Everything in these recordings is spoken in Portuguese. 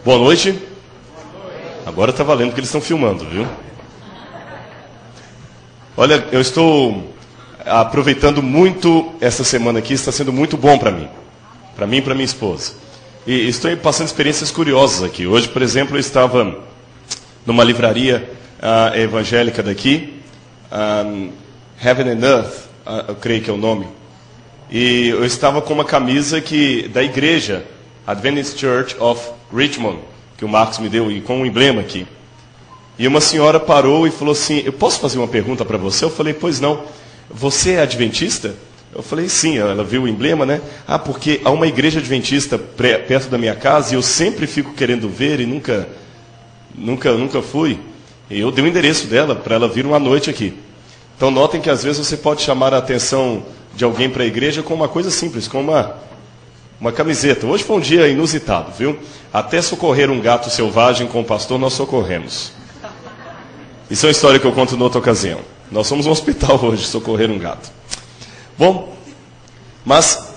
Boa noite. Agora está valendo porque eles estão filmando, viu? Olha, eu estou aproveitando muito essa semana aqui, está sendo muito bom para mim e para minha esposa. E estou passando experiências curiosas aqui. Hoje, por exemplo, eu estava numa livraria evangélica daqui, Heaven and Earth, eu creio que é o nome. E eu estava com uma camisa da igreja Adventist Church of Richmond, que o Marcos me deu, e com um emblema aqui. E uma senhora parou e falou assim: eu posso fazer uma pergunta para você? Eu falei: pois não. Você é adventista? Eu falei: sim. Ela viu o emblema, né? Porque há uma igreja adventista perto da minha casa e eu sempre fico querendo ver e nunca fui. E eu dei o endereço dela para ela vir uma noite aqui. Então notem que às vezes você pode chamar a atenção de alguém para a igreja com uma coisa simples, com uma camiseta. Hoje foi um dia inusitado, viu? Até socorrer um gato selvagem com o pastor nós socorremos. Isso é uma história que eu conto em outra ocasião. Nós somos um hospital hoje, socorrer um gato. Bom, mas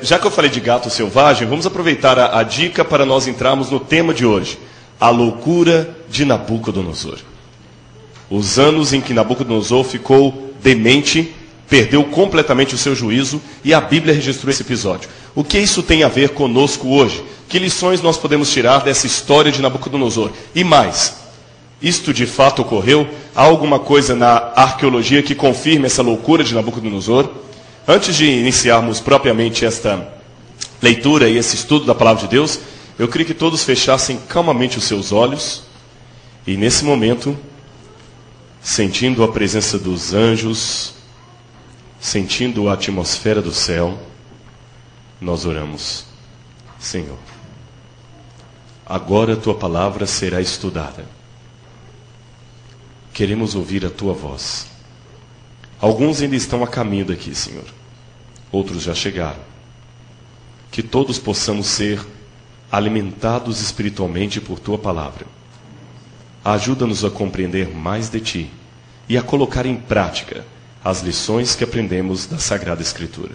já que eu falei de gato selvagem, vamos aproveitar a dica para nós entrarmos no tema de hoje: a loucura de Nabucodonosor. Os anos em que Nabucodonosor ficou demente, perdeu completamente o seu juízo, e a Bíblia registrou esse episódio. O que isso tem a ver conosco hoje? Que lições nós podemos tirar dessa história de Nabucodonosor? E mais, isto de fato ocorreu? Há alguma coisa na arqueologia que confirme essa loucura de Nabucodonosor? Antes de iniciarmos propriamente esta leitura e esse estudo da Palavra de Deus, eu queria que todos fechassem calmamente os seus olhos e, nesse momento, sentindo a presença dos anjos, sentindo a atmosfera do céu, nós oramos. Senhor, agora a Tua Palavra será estudada. Queremos ouvir a Tua voz. Alguns ainda estão a caminho daqui, Senhor. Outros já chegaram. Que todos possamos ser alimentados espiritualmente por Tua Palavra. Ajuda-nos a compreender mais de Ti e a colocar em prática as lições que aprendemos da Sagrada Escritura.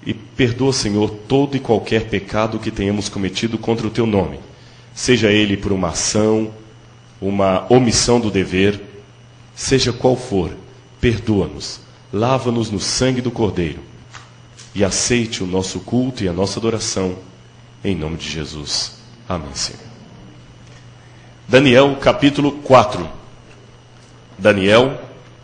E perdoa, Senhor, todo e qualquer pecado que tenhamos cometido contra o Teu nome, seja ele por uma ação, uma omissão do dever, seja qual for, perdoa-nos, lava-nos no sangue do Cordeiro e aceite o nosso culto e a nossa adoração, em nome de Jesus. Amém, Senhor. Daniel, capítulo 4. Daniel,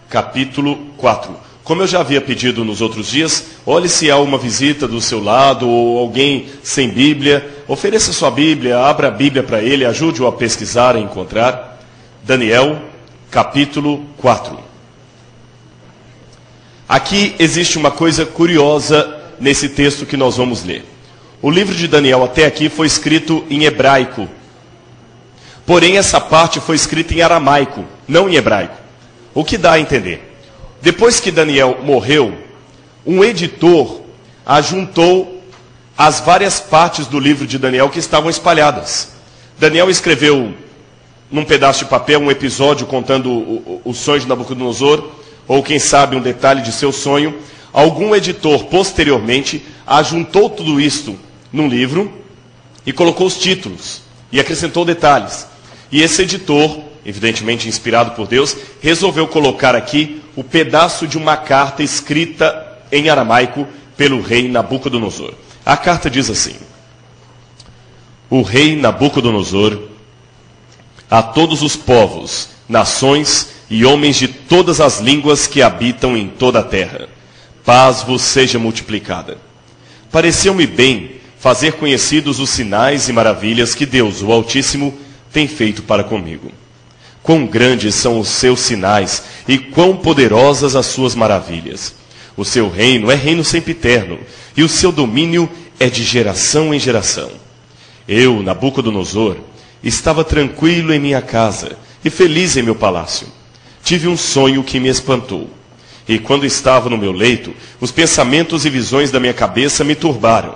capítulo 4. Como eu já havia pedido nos outros dias, olhe se há uma visita do seu lado ou alguém sem Bíblia, ofereça sua Bíblia, abra a Bíblia para ele, ajude-o a pesquisar e encontrar. Daniel, capítulo 4. Aqui existe uma coisa curiosa nesse texto que nós vamos ler. O livro de Daniel até aqui foi escrito em hebraico. Porém, essa parte foi escrita em aramaico, não em hebraico. O que dá a entender? Depois que Daniel morreu, um editor ajuntou as várias partes do livro de Daniel que estavam espalhadas. Daniel escreveu num pedaço de papel um episódio contando o sonho de Nabucodonosor, ou quem sabe um detalhe de seu sonho. Algum editor posteriormente ajuntou tudo isto num livro e colocou os títulos e acrescentou detalhes. E esse editor, evidentemente inspirado por Deus, resolveu colocar aqui o pedaço de uma carta escrita em aramaico pelo rei Nabucodonosor. A carta diz assim: o rei Nabucodonosor, a todos os povos, nações e homens de todas as línguas que habitam em toda a terra, paz vos seja multiplicada. Pareceu-me bem fazer conhecidos os sinais e maravilhas que Deus, o Altíssimo, tem feito para comigo. Quão grandes são os seus sinais e quão poderosas as suas maravilhas. O seu reino é reino sempiterno e o seu domínio é de geração em geração. Eu, Nabucodonosor, estava tranquilo em minha casa e feliz em meu palácio. Tive um sonho que me espantou. E quando estava no meu leito, os pensamentos e visões da minha cabeça me turbaram.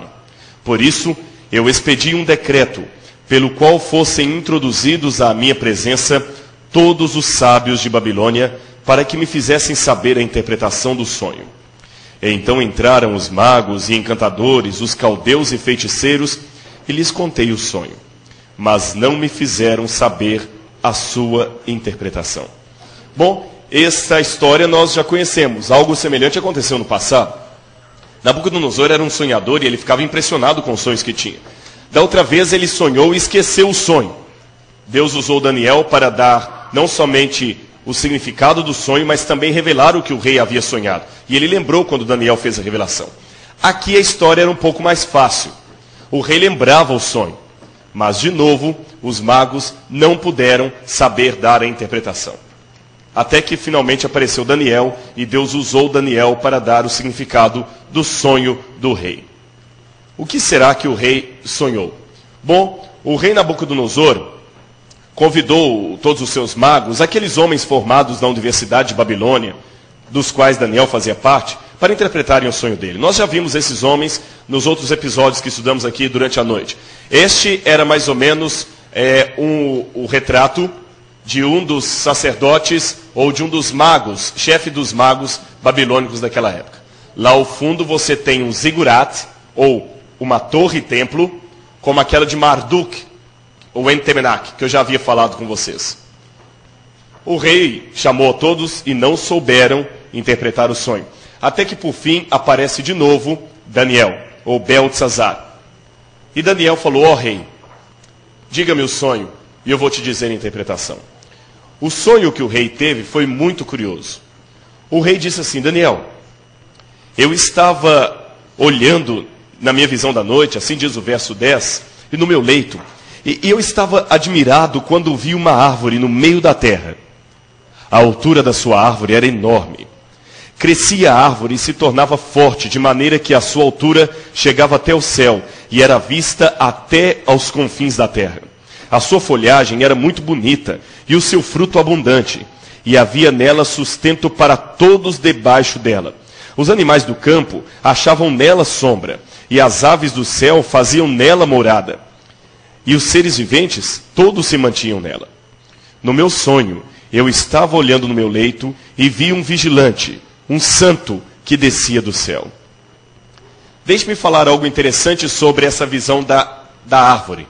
Por isso, eu expedi um decreto, pelo qual fossem introduzidos à minha presença todos os sábios de Babilônia, para que me fizessem saber a interpretação do sonho. E então entraram os magos e encantadores, os caldeus e feiticeiros, e lhes contei o sonho, mas não me fizeram saber a sua interpretação. Bom, esta história nós já conhecemos. Algo semelhante aconteceu no passado. Nabucodonosor era um sonhador e ele ficava impressionado com os sonhos que tinha. Da outra vez ele sonhou e esqueceu o sonho. Deus usou Daniel para dar não somente o significado do sonho, mas também revelar o que o rei havia sonhado. E ele lembrou quando Daniel fez a revelação. Aqui a história era um pouco mais fácil. O rei lembrava o sonho, mas de novo os magos não puderam saber dar a interpretação. Até que finalmente apareceu Daniel e Deus usou Daniel para dar o significado do sonho do rei. O que será que o rei sonhou? Bom, o rei Nabucodonosor convidou todos os seus magos, aqueles homens formados na Universidade de Babilônia, dos quais Daniel fazia parte, para interpretarem o sonho dele. Nós já vimos esses homens nos outros episódios que estudamos aqui durante a noite. Este era mais ou menos o retrato de um dos sacerdotes ou de um dos magos, chefe dos magos babilônicos daquela época. Lá ao fundo você tem um zigurat, ou uma torre-templo, como aquela de Marduk, ou Entemenak, que eu já havia falado com vocês. O rei chamou a todos e não souberam interpretar o sonho. Até que por fim aparece de novo Daniel, ou Beltesazar. E Daniel falou: ó rei, diga-me o sonho e eu vou te dizer a interpretação. O sonho que o rei teve foi muito curioso. O rei disse assim: Daniel, eu estava olhando na minha visão da noite, assim diz o verso 10, e no meu leito, e eu estava admirado quando vi uma árvore no meio da terra. A altura da sua árvore era enorme. Crescia a árvore e se tornava forte, de maneira que a sua altura chegava até o céu, e era vista até aos confins da terra. A sua folhagem era muito bonita, e o seu fruto abundante, e havia nela sustento para todos debaixo dela. Os animais do campo achavam nela sombra, e as aves do céu faziam nela morada. E os seres viventes, todos se mantinham nela. No meu sonho, eu estava olhando no meu leito, e vi um vigilante, um santo, que descia do céu. Deixe-me falar algo interessante sobre essa visão da árvore.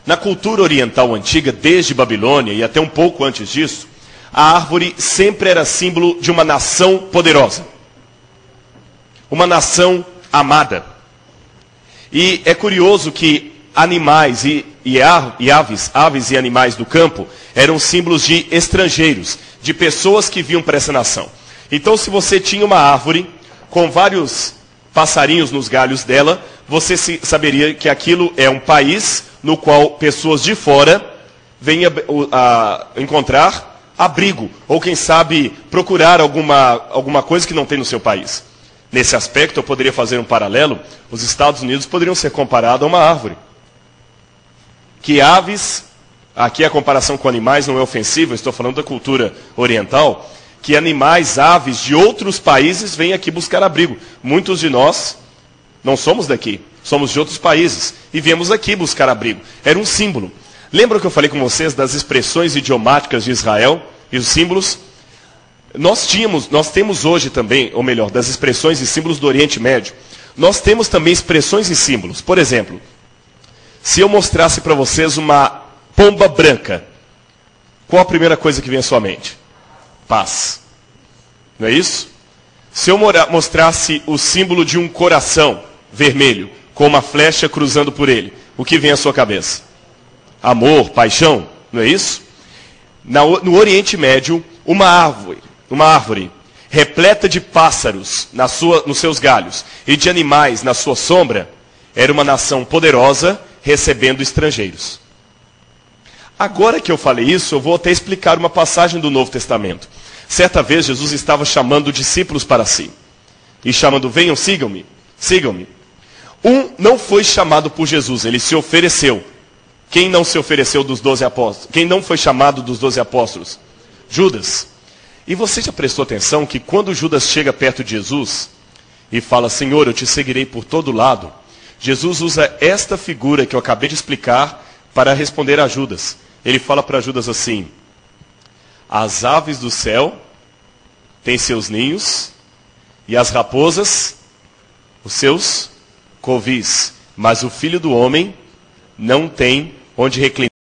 Na cultura oriental antiga, desde Babilônia e até um pouco antes disso, a árvore sempre era símbolo de uma nação poderosa. Uma nação amada. E é curioso que animais e aves e animais do campo eram símbolos de estrangeiros, de pessoas que vinham para essa nação. Então, se você tinha uma árvore com vários passarinhos nos galhos dela, você saberia que aquilo é um país no qual pessoas de fora vêm a encontrar abrigo, ou quem sabe procurar alguma coisa que não tem no seu país. Nesse aspecto, eu poderia fazer um paralelo: os Estados Unidos poderiam ser comparados a uma árvore. Que aves, aqui a comparação com animais não é ofensiva, eu estou falando da cultura oriental, que animais, aves de outros países vêm aqui buscar abrigo. Muitos de nós não somos daqui, somos de outros países, e viemos aqui buscar abrigo. Era um símbolo. Lembra que eu falei com vocês das expressões idiomáticas de Israel e os símbolos? Nós temos hoje também, ou melhor, das expressões e símbolos do Oriente Médio, nós temos também expressões e símbolos. Por exemplo, se eu mostrasse para vocês uma pomba branca, qual a primeira coisa que vem à sua mente? Paz. Não é isso? Se eu mostrasse o símbolo de um coração vermelho, com uma flecha cruzando por ele, o que vem à sua cabeça? Amor, paixão, não é isso? No Oriente Médio, uma árvore repleta de pássaros nos seus galhos e de animais na sua sombra, era uma nação poderosa recebendo estrangeiros. Agora que eu falei isso, eu vou até explicar uma passagem do Novo Testamento. Certa vez Jesus estava chamando discípulos para si. E chamando: venham, sigam-me, sigam-me. Um não foi chamado por Jesus, ele se ofereceu. Quem não se ofereceu dos 12 apóstolos? Quem não foi chamado dos 12 apóstolos? Judas. E você já prestou atenção que quando Judas chega perto de Jesus e fala: Senhor, eu te seguirei por todo lado, Jesus usa esta figura que eu acabei de explicar para responder a Judas. Ele fala para Judas assim: as aves do céu têm seus ninhos, e as raposas os seus covis, mas o Filho do Homem não tem onde reclinar.